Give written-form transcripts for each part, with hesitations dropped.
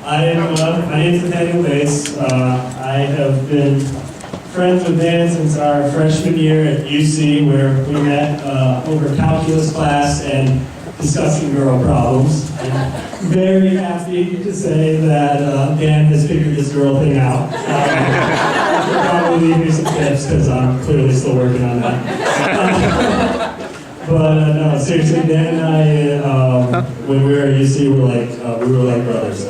My name is Nathaniel Bass. I have been friends with Dan since our freshman year at UC, where we met over calculus class and discussing girl problems. I'm very happy to say that Dan has figured this girl thing out. I'll probably leave me some tips because I'm clearly still working on that. But no, seriously, Dan and I, when we were at UC, we were like brothers.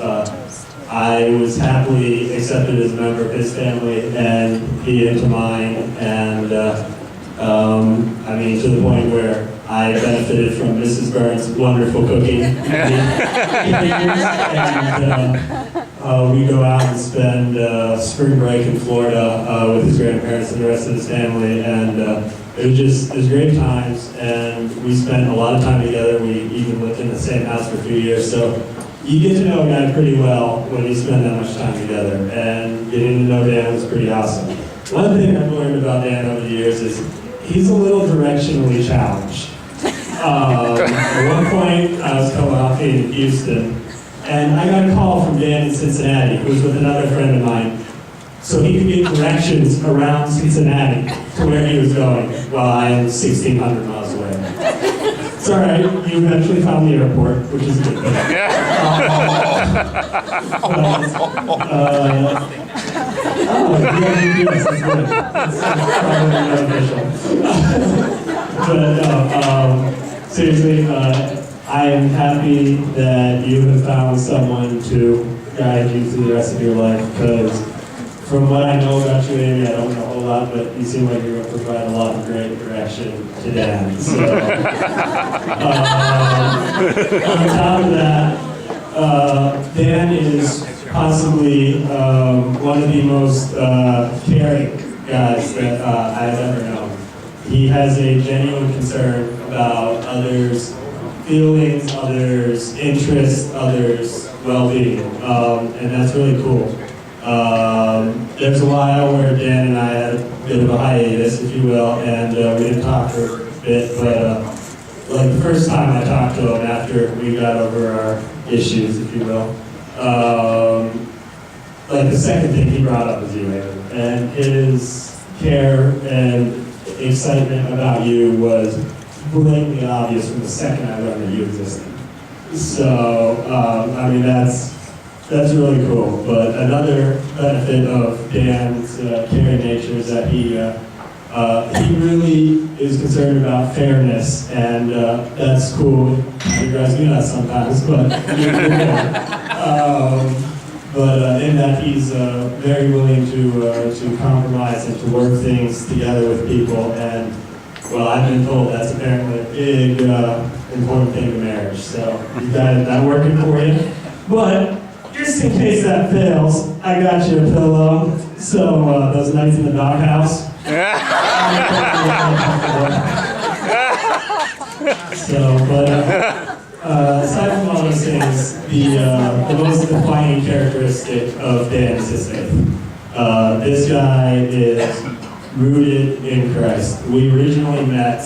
I was happily accepted as a member of his family, and he into mine, and I mean, to the point where I benefited from Mrs. Burns' wonderful cooking. And we go out and spend spring break in Florida with his grandparents and the rest of his family, and it was great times, and we spent a lot of time together. We even lived in the same house for a few years, so you get to know a guy pretty well when you spend that much time together, and getting to know Dan was pretty awesome. One thing I've learned about Dan over the years is he's a little directionally challenged. At one point, I was co-oping in Houston, and I got a call from Dan in Cincinnati, who was with another friend of mine, so he could get directions around Cincinnati to where he was going while I am 1,600 miles away. It's all right, you eventually found the airport, which is a good thing. Seriously, I am happy that you have found someone to guide you through the rest of your life, because from what I know about you, Amy, I don't know a whole lot, but you seem like you're going to provide a lot of great direction to Dan. So, on top of that, Dan is possibly one of the most caring guys that I've ever known. He has a genuine concern about others' feelings, others' interests, others' well-being, and that's really cool. There's a while where Dan and I had a bit of a hiatus, if you will, and we didn't talk for a bit, but like the first time I talked to him after we got over our issues, if you will, like the second thing he brought up was you, Amy, and his care and excitement about you was blatantly obvious from the second I learned that you existed. So, I mean, that's really cool. But another benefit of Dan's caring nature is that he really is concerned about fairness, and that's cool. It drives me nuts sometimes, but in that he's very willing to compromise and to work things together with people. And well, I've been told that's apparently a big important thing to marriage. So you got that working for you. But just in case that fails, I got you a pillow. So those nights in the doghouse. Aside from all those things, the most defining characteristic of Dan is his faith. This guy is rooted in Christ. We originally met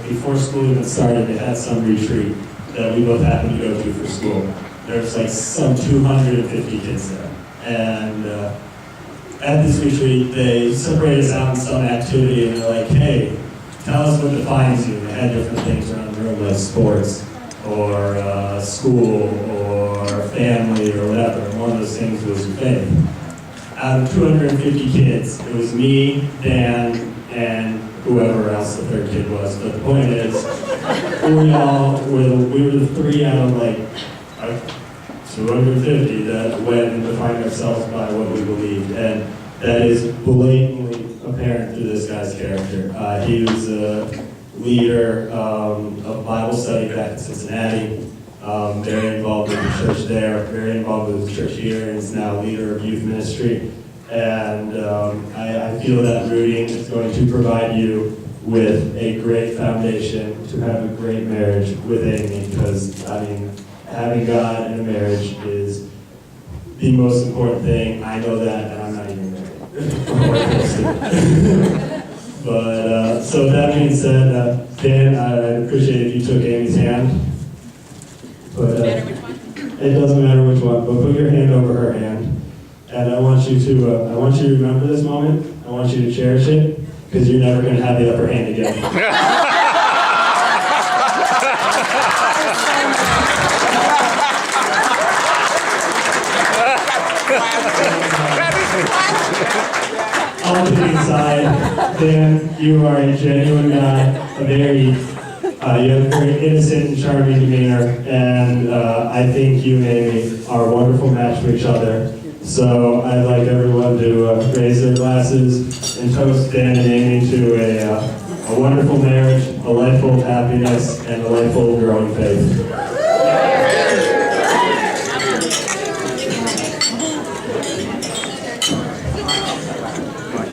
before school even started. They had some retreat that we both happened to go to for school. There's like some 250 kids there. And at this retreat, they separated us out in some activity, and they're like, hey, tell us what defines you. They had different things around the room, like sports, or school, or family, or whatever. And one of those things was faith. Out of 250 kids, it was me, Dan, and whoever else the third kid was. But the point is, we were the three out of like 250 that went and defined ourselves by what we believed, and that is blatantly apparent through this guy's character. He was a leader of Bible study back in Cincinnati, very involved with the church there, very involved with the church here, and is now leader of youth ministry. And I feel that rooting is going to provide you with a great foundation to have a great marriage with Amy, because, I mean, having God in a marriage is the most important thing. I know that, and I'm not even married. But, so with that being said, Dan, I appreciate if you took Amy's hand. But, Which one? It doesn't matter which one, but put your hand over her hand. And I want you to remember this moment. I want you to cherish it, because you're never going to have the upper hand again. All kidding aside, Dan, you are a genuine guy, you have a very innocent and charming demeanor, and I think you and Amy are a wonderful match for each other. So I'd like everyone to raise their glasses and toast Dan and Amy to a wonderful marriage, a life full of happiness, and a life full of growing faith.